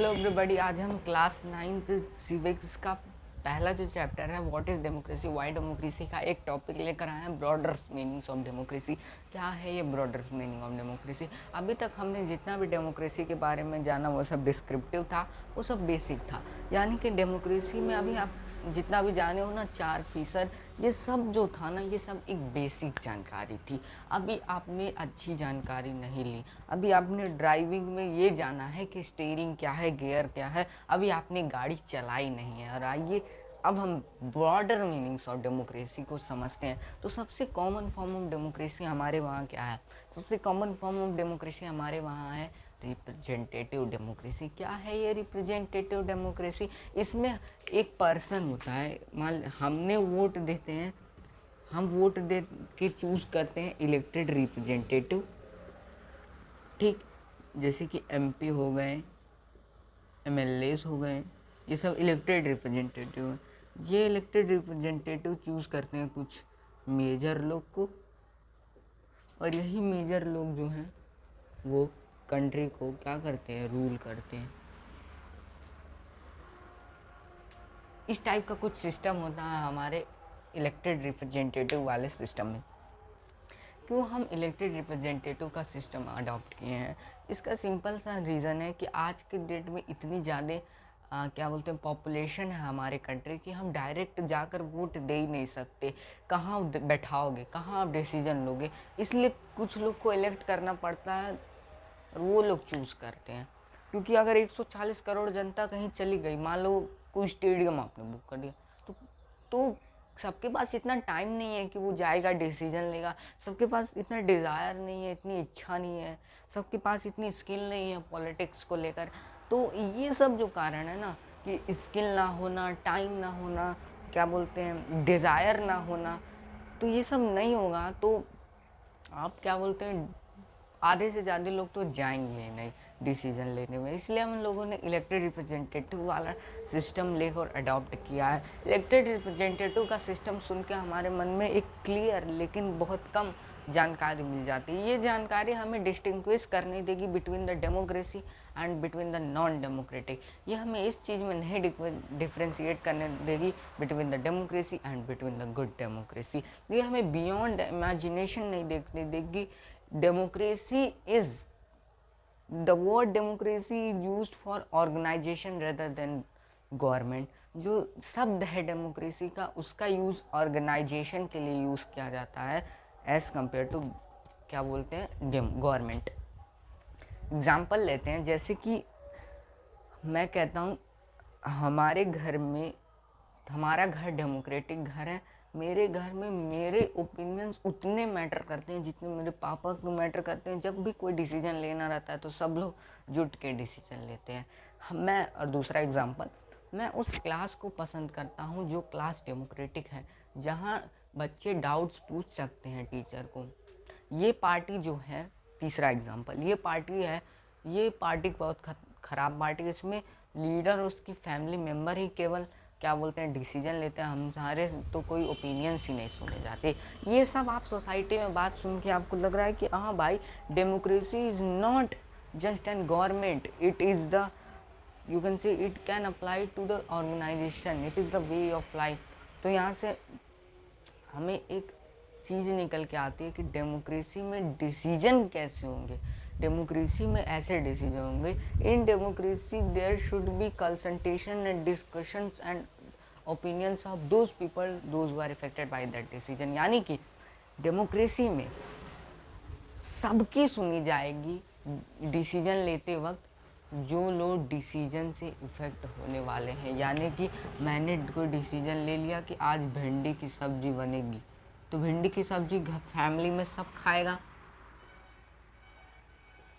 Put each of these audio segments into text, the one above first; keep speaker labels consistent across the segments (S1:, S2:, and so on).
S1: Hello everybody. आज हम class 9th civics का पहला जो चैप्टर है what is democracy, Y democracy का एक टॉपिक लेकर आए हैं, ब्रॉडर मीनिंग्स ऑफ डेमोक्रेसी। क्या है ये ब्रॉडर मीनिंग ऑफ डेमोक्रेसी? अभी तक हमने जितना भी डेमोक्रेसी के बारे में जाना वो सब डिस्क्रिप्टिव था, वो सब बेसिक था। यानी कि डेमोक्रेसी में अभी आप जितना भी जाने हो ना, 4%, ये सब जो था ना, ये सब एक बेसिक जानकारी थी। अभी आपने अच्छी जानकारी नहीं ली। अभी आपने ड्राइविंग में ये जाना है कि स्टीयरिंग क्या है, गियर क्या है, अभी आपने गाड़ी चलाई नहीं है। और आइए अब हम ब्रॉडर मीनिंग्स ऑफ डेमोक्रेसी को समझते हैं। तो सबसे कॉमन फॉर्म ऑफ डेमोक्रेसी हमारे वहाँ क्या है? सबसे कॉमन फॉर्म ऑफ डेमोक्रेसी हमारे वहाँ है रिप्रेजेंटेटिव डेमोक्रेसी। क्या है ये रिप्रेजेंटेटिव डेमोक्रेसी? इसमें एक पर्सन होता है, मान हमने वोट देते हैं, हम वोट दे के चूज़ करते हैं इलेक्टेड रिप्रेजेंटेटिव, ठीक। जैसे कि एमपी हो गए, एमएलएस हो गए, ये सब इलेक्टेड रिप्रेजेंटेटिव हैं। ये इलेक्टेड रिप्रेजेंटेटिव चूज़ करते हैं कुछ मेजर लोग को, और यही मेजर लोग जो हैं वो कंट्री को क्या करते हैं, रूल करते हैं। इस टाइप का कुछ सिस्टम होता है हमारे इलेक्टेड रिप्रेजेंटेटिव वाले सिस्टम में। क्यों हम इलेक्टेड रिप्रेजेंटेटिव का सिस्टम अडॉप्ट किए हैं? इसका सिंपल सा रीज़न है कि आज के डेट में इतनी ज़्यादा क्या बोलते हैं पॉपुलेशन है हमारे कंट्री की, हम डायरेक्ट जाकर वोट दे ही नहीं सकते। कहाँ बैठाओगे, कहाँ आप डिसीजन लोगे? इसलिए कुछ लोग को इलेक्ट करना पड़ता है और वो लोग चूज़ करते हैं। क्योंकि अगर 140 करोड़ जनता कहीं चली गई, मान लो कोई स्टेडियम आपने बुक कर दिया, तो सबके पास इतना टाइम नहीं है कि वो जाएगा डिसीजन लेगा। सबके पास इतना डिज़ायर नहीं है, इतनी इच्छा नहीं है, सबके पास इतनी स्किल नहीं है पॉलिटिक्स को लेकर। तो ये सब जो कारण है ना, कि स्किल ना होना, टाइम ना होना, क्या बोलते हैं डिज़ायर ना होना, तो ये सब नहीं होगा तो आप क्या बोलते हैं आधे से ज़्यादा लोग तो जाएंगे ही नहीं डिसीजन लेने में। इसलिए हम लोगों ने इलेक्टेड रिप्रेजेंटेटिव वाला सिस्टम लेकर अडॉप्ट किया है। इलेक्टेड रिप्रेजेंटेटिव का सिस्टम सुन के हमारे मन में एक क्लियर लेकिन बहुत कम जानकारी मिल जाती है। ये जानकारी हमें डिस्टिंग्विश करने देगी between the democracy and between the non democratic. ये हमें इस चीज़ में नहीं डिफ्रेंशिएट करने देगी between the democracy and between the good democracy. ये हमें बियॉन्ड इमेजिनेशन नहीं देखने देगी। Democracy is the word democracy used for organisation rather than government. जो शब्द है डेमोक्रेसी का, उसका यूज़ ऑर्गेनाइजेशन के लिए यूज़ किया जाता है एज़ कम्पेयर टू क्या बोलते हैं गवर्नमेंट। एग्ज़ाम्पल लेते हैं, जैसे कि मैं कहता हूँ हमारे घर में, हमारा घर डेमोक्रेटिक घर है, मेरे घर में मेरे ओपिनियंस उतने मैटर करते हैं जितने मेरे पापा को मैटर करते हैं। जब भी कोई डिसीजन लेना रहता है तो सब लोग जुट के डिसीजन लेते हैं। मैं, और दूसरा एग्जांपल, मैं उस क्लास को पसंद करता हूँ जो क्लास डेमोक्रेटिक है, जहाँ बच्चे डाउट्स पूछ सकते हैं टीचर को। ये पार्टी जो है, तीसरा एग्जांपल, ये पार्टी है, ये पार्टी बहुत ख़राब पार्टी है। इसमें लीडर और उसकी फैमिली मेम्बर ही केवल क्या बोलते हैं डिसीजन लेते हैं, हम सारे तो कोई ओपिनियंस ही नहीं सुने जाते। ये सब आप सोसाइटी में बात सुन के आपको लग रहा है कि हाँ भाई, democracy is not just an government, it is the, you can say it can apply to the organisation, it is the way of life. तो यहाँ से हमें एक चीज़ निकल के आती है कि डेमोक्रेसी में डिसीजन कैसे होंगे। डेमोक्रेसी में ऐसे डिसीजन होंगे, in democracy there should be consultation and discussions and opinions of those people those who are affected by that decision. यानी कि डेमोक्रेसी में सबकी सुनी जाएगी डिसीजन लेते वक्त, जो लोग डिसीजन से इफ़ेक्ट होने वाले हैं। यानी कि मैंने कोई डिसीजन ले लिया कि आज भिंडी की सब्ज़ी बनेगी, तो भिंडी की सब्ज़ी फैमिली में सब खाएगा,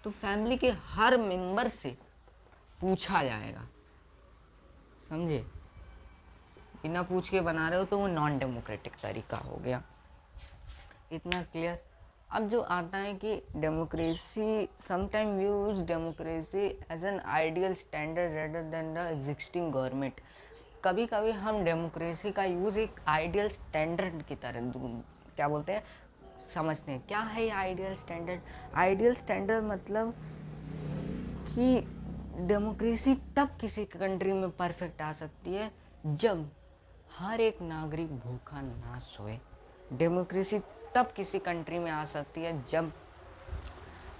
S1: तो फैमिली के हर मेंबर से पूछा जाएगा, समझे? बिना पूछ के बना रहे हो तो वो नॉन डेमोक्रेटिक तरीका हो गया। इतना क्लियर? अब जो आता है कि democracy, sometime use democracy as an ideal standard rather than the existing government. कभी कभी हम डेमोक्रेसी का यूज़ एक आइडियल स्टैंडर्ड की तरह क्या बोलते हैं समझते हैं। क्या है ये आइडियल स्टैंडर्ड? आइडियल स्टैंडर्ड मतलब कि डेमोक्रेसी तब किसी कंट्री में परफेक्ट आ सकती है जब हर एक नागरिक भूखा ना सोए। डेमोक्रेसी तब किसी कंट्री में आ सकती है जब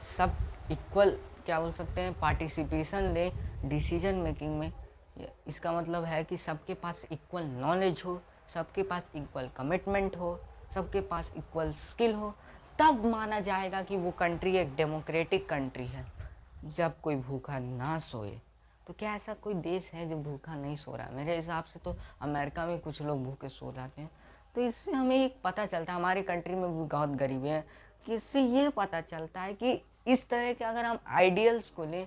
S1: सब इक्वल क्या बोल सकते हैं पार्टिसिपेशन ले डिसीजन मेकिंग में। इसका मतलब है कि सबके पास इक्वल नॉलेज हो, सबके पास इक्वल कमिटमेंट हो, सबके पास इक्वल स्किल हो, तब माना जाएगा कि वो कंट्री एक डेमोक्रेटिक कंट्री है। जब कोई भूखा ना सोए, तो क्या ऐसा कोई देश है जो भूखा नहीं सो रहा है? मेरे हिसाब से तो अमेरिका में कुछ लोग भूखे सो जाते हैं। तो इससे हमें एक पता चलता है, हमारी कंट्री में भी बहुत गरीबी है, कि इससे ये पता चलता है कि इस तरह के अगर हम आइडियल्स को लें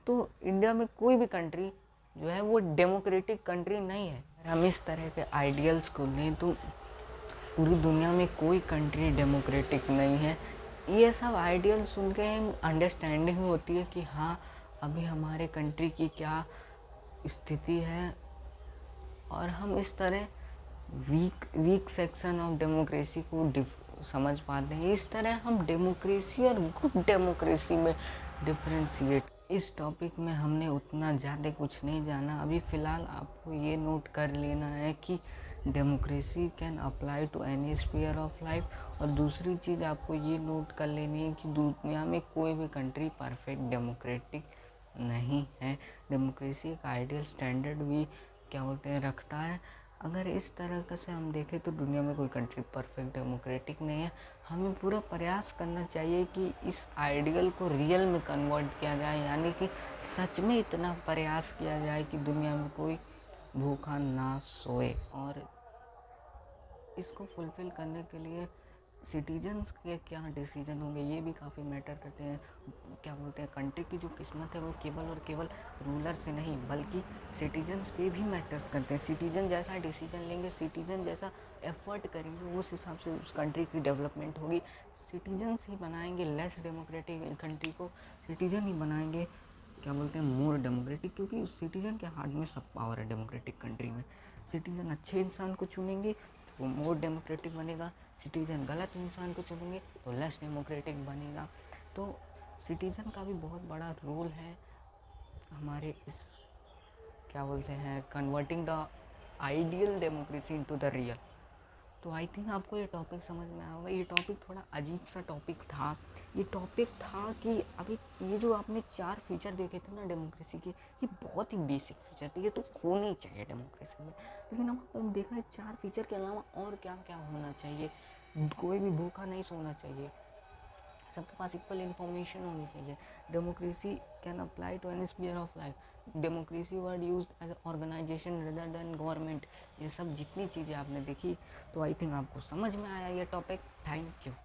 S1: तो इंडिया में कोई भी कंट्री जो है वो डेमोक्रेटिक कंट्री नहीं है। अगर हम इस तरह के आइडियल्स को लें तो पूरी दुनिया में कोई कंट्री डेमोक्रेटिक नहीं है। ये सब आइडियल सुन के अंडरस्टैंडिंग होती है कि हाँ अभी हमारे कंट्री की क्या स्थिति है, और हम इस तरह वीक सेक्शन ऑफ डेमोक्रेसी को समझ पाते हैं। इस तरह हम डेमोक्रेसी और गुड डेमोक्रेसी में डिफ्रेंशिएट। इस टॉपिक में हमने उतना ज़्यादा कुछ नहीं जाना। अभी फ़िलहाल आपको ये नोट कर लेना है कि democracy can apply to any sphere of life, और दूसरी चीज़ आपको ये नोट कर लेनी है कि दुनिया में कोई भी कंट्री परफेक्ट डेमोक्रेटिक नहीं है। डेमोक्रेसी एक आइडियल स्टैंडर्ड भी क्या बोलते हैं रखता है। अगर इस तरह से हम देखें तो दुनिया में कोई कंट्री परफेक्ट डेमोक्रेटिक नहीं है। हमें पूरा प्रयास करना चाहिए कि इस आइडियल को रियल में कन्वर्ट किया जाए, यानी कि सच में इतना प्रयास किया जाए कि दुनिया में कोई भूखा ना सोए। और इसको फुलफ़िल करने के लिए सिटीजन्स के क्या डिसीजन होंगे ये भी काफ़ी मैटर करते हैं। क्या बोलते हैं कंट्री की जो किस्मत है वो केवल और केवल रूलर से नहीं बल्कि सिटीजन्स पे भी मैटर्स करते हैं। सिटीजन जैसा डिसीजन लेंगे, सिटीजन जैसा एफर्ट करेंगे, उस हिसाब से उस कंट्री की डेवलपमेंट होगी। सिटीजन्स ही बनाएंगे लेस डेमोक्रेटिक कंट्री को, सिटीजन ही बनाएंगे क्या बोलते हैं मोर डेमोक्रेटिक, क्योंकि सिटीजन के हाथ में सब पावर है डेमोक्रेटिक कंट्री में। सिटीजन अच्छे इंसान को चुनेंगे वो मोर डेमोक्रेटिक बनेगा, सिटीजन गलत इंसान को चुनेंगे तो लेस डेमोक्रेटिक बनेगा। तो सिटीजन का भी बहुत बड़ा रोल है हमारे इस क्या बोलते हैं converting the ideal democracy into the real. तो आई थिंक आपको ये टॉपिक समझ में आया होगा। ये टॉपिक थोड़ा अजीब सा टॉपिक था। ये टॉपिक था कि अभी ये जो आपने 4 फीचर देखे थे ना डेमोक्रेसी के, ये बहुत ही बेसिक फीचर थे, ये तो होने चाहिए डेमोक्रेसी में। लेकिन अब हम देखा है 4 फीचर के अलावा और क्या क्या होना चाहिए। कोई भी भूखा नहीं सोना चाहिए, सबके पास इक्वल इन्फॉर्मेशन होनी चाहिए। Democracy can apply to any sphere of life. Democracy word use as organisation rather than government. ये सब जितनी चीज़ें आपने देखी तो आई थिंक आपको समझ में आया ये टॉपिक। Thank you.